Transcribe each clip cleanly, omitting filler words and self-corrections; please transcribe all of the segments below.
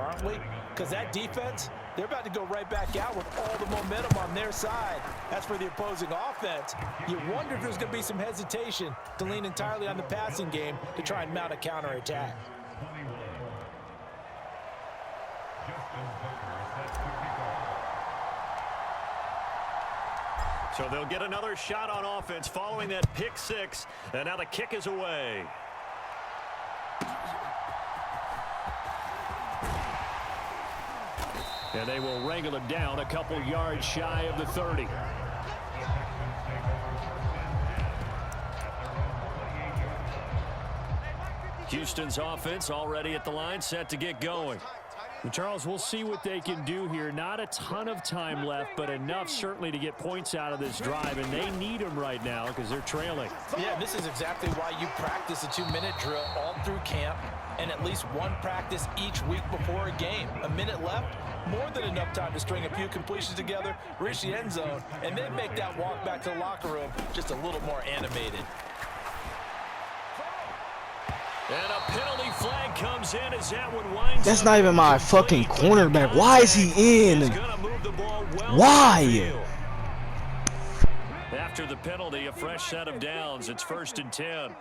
aren't we? Because that defense, they're about to go right back out with all the momentum on their side. As for the opposing offense, you wonder if there's going to be some hesitation to lean entirely on the passing game to try and mount a counterattack. So they'll get another shot on offense following that pick six, and now the kick is away. And they will wrangle him down a couple yards shy of the 30. Houston's offense already at the line, set to get going. Well, Charles, we'll see what they can do here. Not a ton of time left, but enough certainly to get points out of this drive, and they need them right now because they're trailing. Yeah, this is exactly why you practice a 2-minute drill all through camp and at least one practice each week before a game. A minute left, more than enough time to string a few completions together, reach the end zone, and then make that walk back to the locker room just a little more animated. And a penalty flag comes in as that one winds. That's not even my fucking cornerback. Why is he in? Why? After the penalty, a fresh set of downs. It's 1st and 10.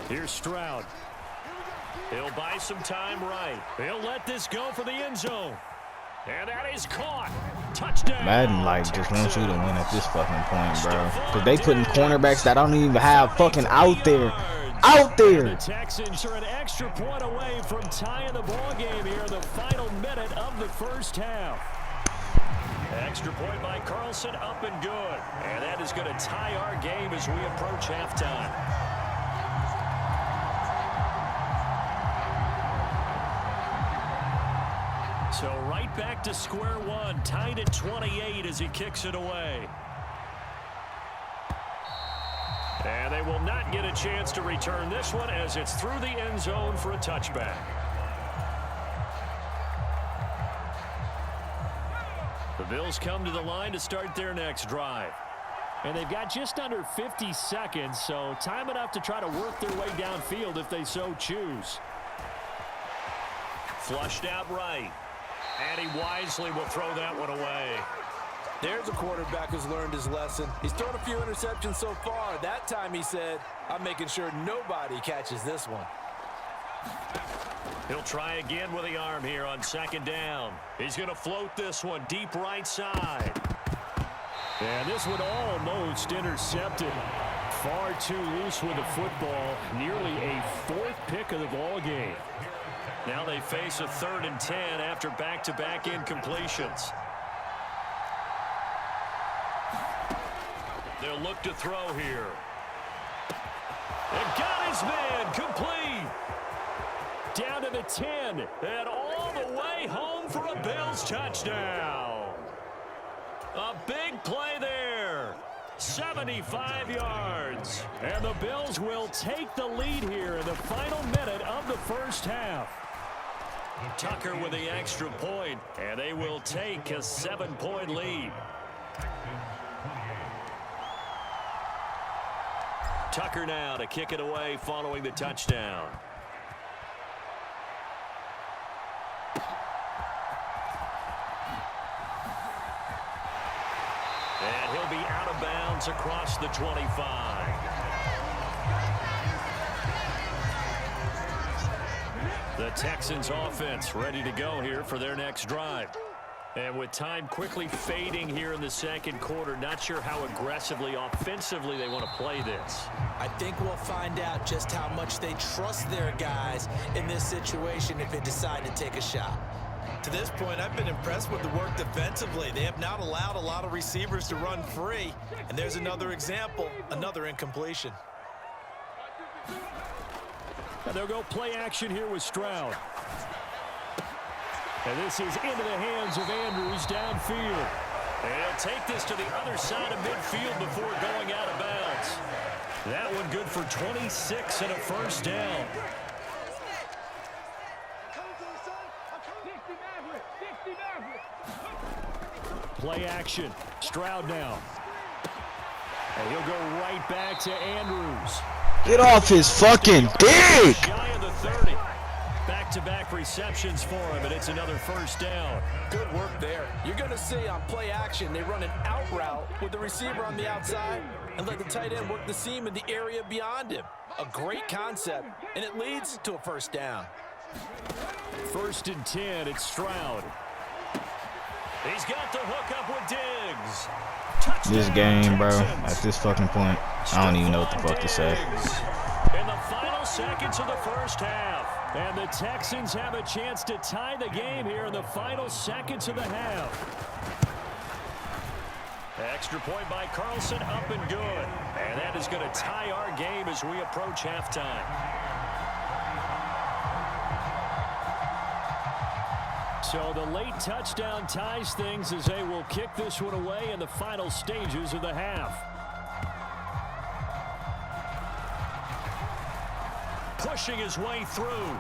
Here's Stroud. He'll buy some time right. He'll let this go for the end zone. And that is caught. Touchdown. Madden just wants you to win at this fucking point, bro. Because they putting cornerbacks that I don't even have fucking out there. The Texans are an extra point away from tying the ball game here in the final minute of the first half. Extra point by Carlson, up and good. And that is going to tie our game as we approach halftime. So right back to square one, tied at 28 as he kicks it away. And they will not get a chance to return this one as it's through the end zone for a touchback. The Bills come to the line to start their next drive. And they've got just under 50 seconds, so time enough to try to work their way downfield if they so choose. Flushed out right. And he wisely will throw that one away. There's a quarterback who's learned his lesson. He's thrown a few interceptions so far. That time he said, I'm making sure nobody catches this one. He'll try again with the arm here on 2nd down. He's going to float this one deep right side. And this one almost intercepted. Far too loose with the football. Nearly a 4th pick of the ball game. Now they face a 3rd and 10 after back-to-back incompletions. They'll look to throw here. And got his man complete. Down to the 10. And all the way home for a Bills touchdown. A big play there. 75 yards. And the Bills will take the lead here in the final minute of the first half. Tucker with the extra point, and they will take a 7-point lead. Tucker now to kick it away following the touchdown. And he'll be out of bounds across the 25. The Texans offense ready to go here for their next drive. And with time quickly fading here in the second quarter, not sure how aggressively, offensively they want to play this. I think we'll find out just how much they trust their guys in this situation if they decide to take a shot. To this point, I've been impressed with the work defensively. They have not allowed a lot of receivers to run free. And there's another example, another incompletion. And they'll go play action here with Stroud. And this is into the hands of Andrews downfield. And he'll take this to the other side of midfield before going out of bounds. That one good for 26 and a first down. Play action. Stroud now. And he'll go right back to Andrews. Get off his fucking dick! Shy of the 30. Back-to-back receptions for him, and it's another first down. Good work there. You're going to see on play action, they run an out route with the receiver on the outside and let the tight end work the seam in the area beyond him. A great concept, and it leads to a first down. 1st and 10, it's Stroud. He's got the hook up with Diggs. Touchdown, This game, bro, Texans. at this fucking point, I don't even know what the fuck to say. In the final seconds of the first half. And the Texans have a chance to tie the game here in the final seconds of the half. Extra point by Carlson, up and good. And that is going to tie our game as we approach halftime. So the late touchdown ties things as they will kick this one away in the final stages of the half. Pushing his way through.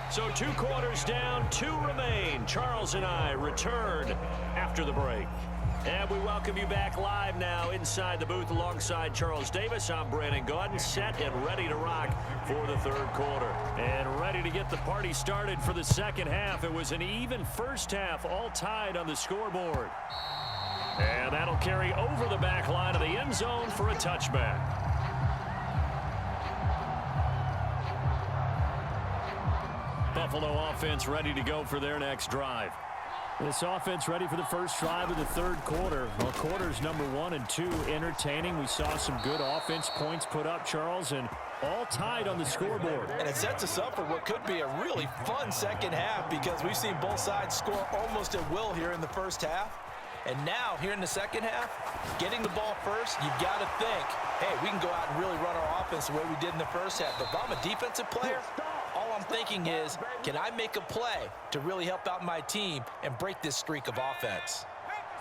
So 2 quarters down, 2 remain. Charles and I return after the break. And we welcome you back live now inside the booth alongside Charles Davis. I'm Brandon Gaudin, set and ready to rock for the 3rd quarter. And ready to get the party started for the second half. It was an even first half, all tied on the scoreboard. And that'll carry over the back line of the end zone for a touchback. Buffalo offense ready to go for their next drive. This offense ready for the first drive of the 3rd quarter. Well, quarters number 1 and 2 entertaining. We saw some good offense points put up, Charles, and all tied on the scoreboard. And it sets us up for what could be a really fun second half because we've seen both sides score almost at will here in the first half. And now, here in the second half, getting the ball first, you've got to think, hey, we can go out and really run our offense the way we did in the first half. But if I'm a defensive player, all I'm thinking is, can I make a play to really help out my team and break this streak of offense?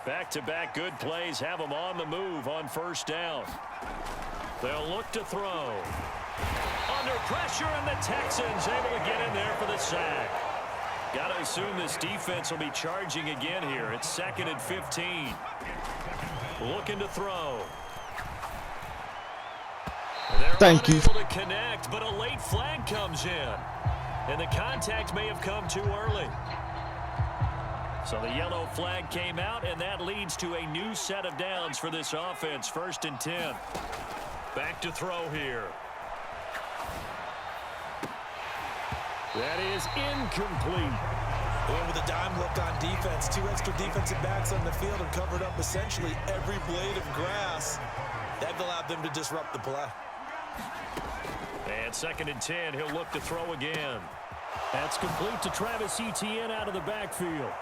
Back-to-back good plays have them on the move on first down. They'll look to throw. Under pressure, and the Texans able to get in there for the sack. Got to assume this defense will be charging again here. It's 2nd and 15. Looking to throw. Thank you. Able to connect, but a late flag comes in. And the contact may have come too early. So the yellow flag came out, and that leads to a new set of downs for this offense. 1st and 10. Back to throw here. That is incomplete. And with a dime look on defense, 2 extra defensive backs on the field and covered up essentially every blade of grass. That allowed them to disrupt the play. And 2nd and 10, he'll look to throw again. That's complete to Travis Etienne out of the backfield.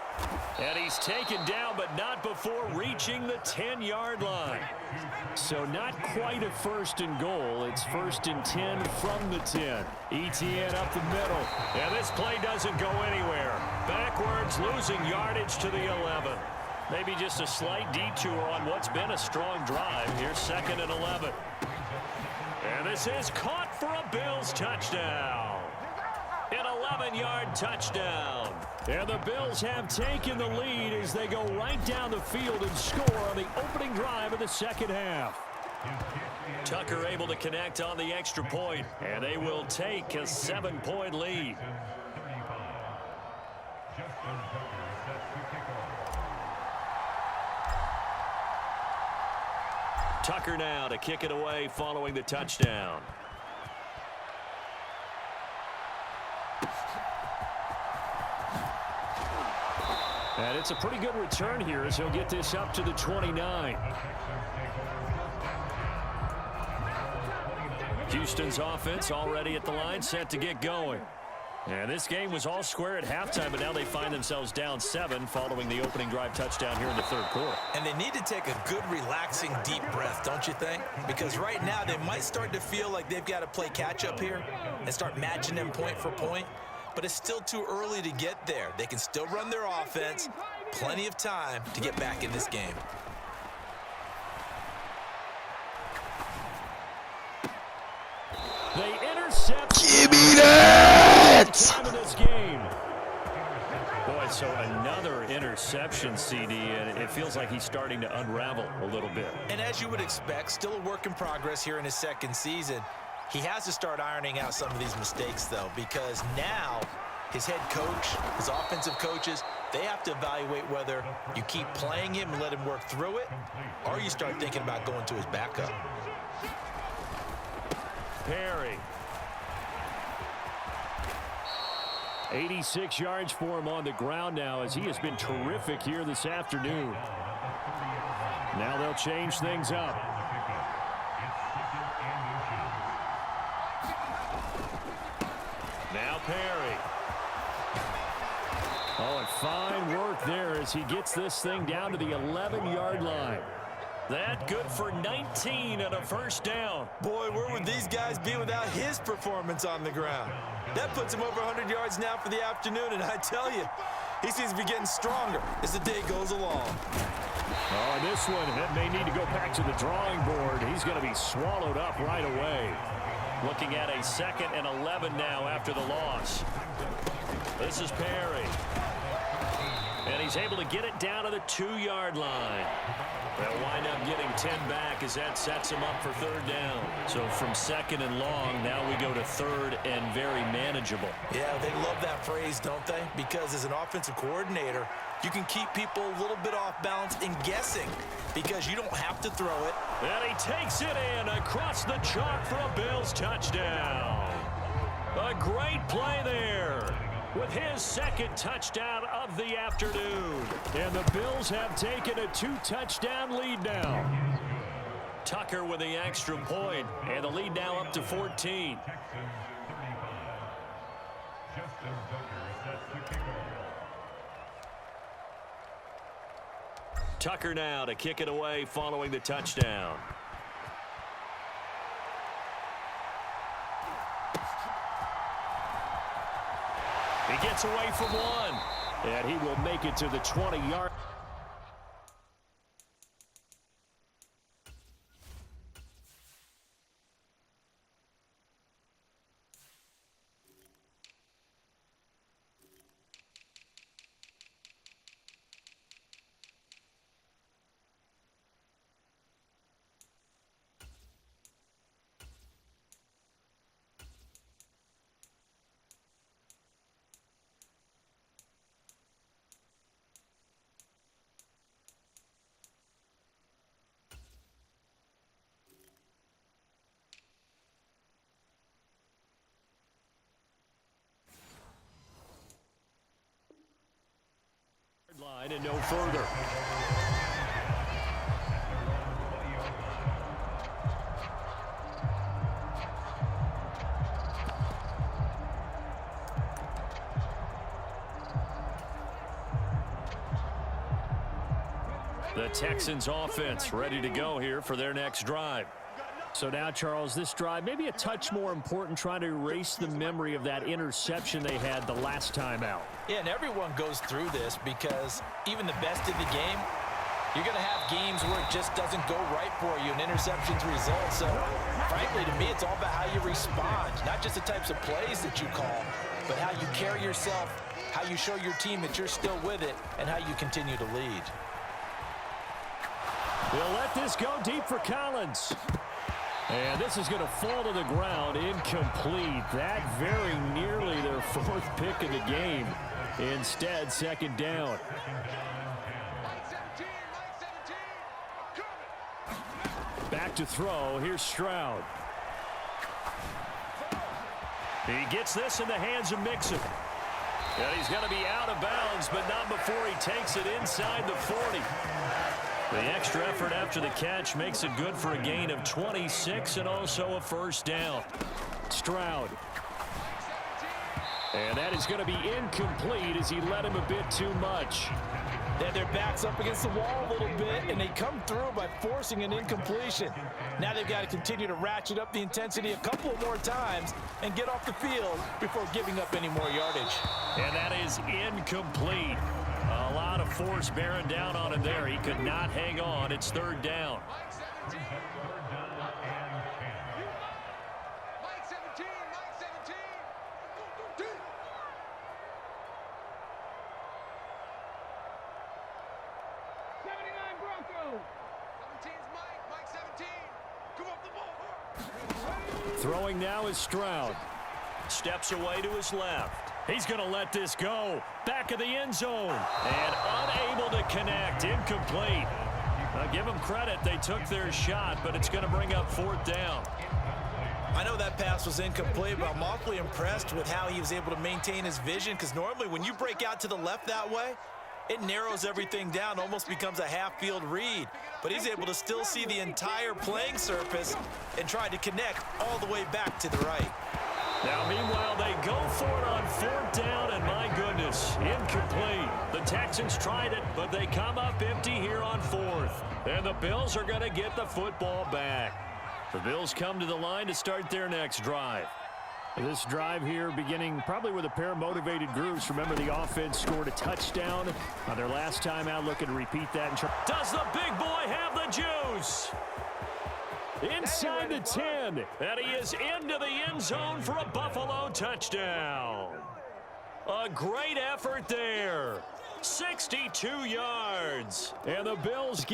And he's taken down, but not before reaching the 10-yard line. So not quite a 1st and goal. It's 1st and 10 from the 10. Etienne up the middle. And this play doesn't go anywhere. Backwards, losing yardage to the 11. Maybe just a slight detour on what's been a strong drive. Here's 2nd and 11. And this is caught for a Bills touchdown. An 11-yard touchdown. And the Bills have taken the lead as they go right down the field and score on the opening drive of the second half. Tucker able to connect on the extra point, and they will take a 7-point lead. Tucker now to kick it away following the touchdown. And it's a pretty good return here as he'll get this up to the 29. Houston's offense already at the line, set to get going. And this game was all square at halftime, but now they find themselves down 7 following the opening drive touchdown here in the 3rd quarter. And they need to take a good, relaxing, deep breath, don't you think? Because right now they might start to feel like they've got to play catch-up here and start matching them point for point. But it's still too early to get there. They can still run their offense. Plenty of time to get back in this game. They intercept. Give me that! Time of this game. Boy, so another interception, CD, and it feels like he's starting to unravel a little bit. And as you would expect, still a work in progress here in his second season. He has to start ironing out some of these mistakes, though, because now his head coach, his offensive coaches, they have to evaluate whether you keep playing him and let him work through it, or you start thinking about going to his backup. Perry. 86 yards for him on the ground now as he has been terrific here this afternoon. Now they'll change things up. Now Perry. Oh, and fine work there as he gets this thing down to the 11-yard line. That good for 19 and a first down. Boy, where would these guys be without his performance on the ground? That puts him over 100 yards now for the afternoon, and I tell you, he seems to be getting stronger as the day goes along. Oh, this one, it may need to go back to the drawing board. He's going to be swallowed up right away. Looking at a 2nd and 11 now after the loss. This is Perry. And he's able to get it down to the 2-yard line. They'll wind up getting 10 back as that sets him up for 3rd down. So from 2nd and long, now we go to 3rd and very manageable. Yeah, they love that phrase, don't they? Because as an offensive coordinator, you can keep people a little bit off balance and guessing because you don't have to throw it. And he takes it in across the chalk for a Bills touchdown. A great play there with his 2nd touchdown of the afternoon. And the Bills have taken a 2-touchdown lead now. Tucker with the extra point, and the lead now up to 14. Tucker now to kick it away following the touchdown. He gets away from one. And he will make it to the 20-yard. Line and no further. The Texans offense ready to go here for their next drive. So now, Charles, this drive maybe a touch more important, trying to erase the memory of that interception they had the last time out. Yeah, and everyone goes through this because even the best in the game, you're going to have games where it just doesn't go right for you and interceptions result. So, frankly, to me, it's all about how you respond, not just the types of plays that you call, but how you carry yourself, how you show your team that you're still with it, and how you continue to lead. They'll let this go deep for Collins. And this is going to fall to the ground, incomplete. That very nearly their 4th pick of the game. Instead, 2nd down. Back to throw. Here's Stroud. He gets this in the hands of Mixon. And he's going to be out of bounds, but not before he takes it inside the 40. The extra effort after the catch makes it good for a gain of 26 and also a first down. Stroud. And that is going to be incomplete as he led him a bit too much. They had their backs up against the wall a little bit, and they come through by forcing an incompletion. Now they've got to continue to ratchet up the intensity a couple of more times and get off the field before giving up any more yardage. And that is incomplete. A lot of force bearing down on him there. He could not hang on. It's 3rd down. Throwing now is Stroud. Steps away to his left. He's going to let this go. Back of the end zone. And unable to connect. Incomplete. Now, give them credit. They took their shot, but it's going to bring up 4th down. I know that pass was incomplete, but I'm awfully impressed with how he was able to maintain his vision, because normally when you break out to the left that way, it narrows everything down, almost becomes a half-field read. But he's able to still see the entire playing surface and try to connect all the way back to the right. Now, meanwhile, they go for it on 4th down, and my goodness, incomplete. The Texans tried it, but they come up empty here on 4th. And the Bills are going to get the football back. The Bills come to the line to start their next drive. This drive here beginning probably with a pair of motivated groups. Remember, the offense scored a touchdown on their last time out, looking to repeat that. Does the big boy have the juice? Inside the 10, and he is into the end zone for a Buffalo touchdown. A great effort there. 62 yards. And the Bills get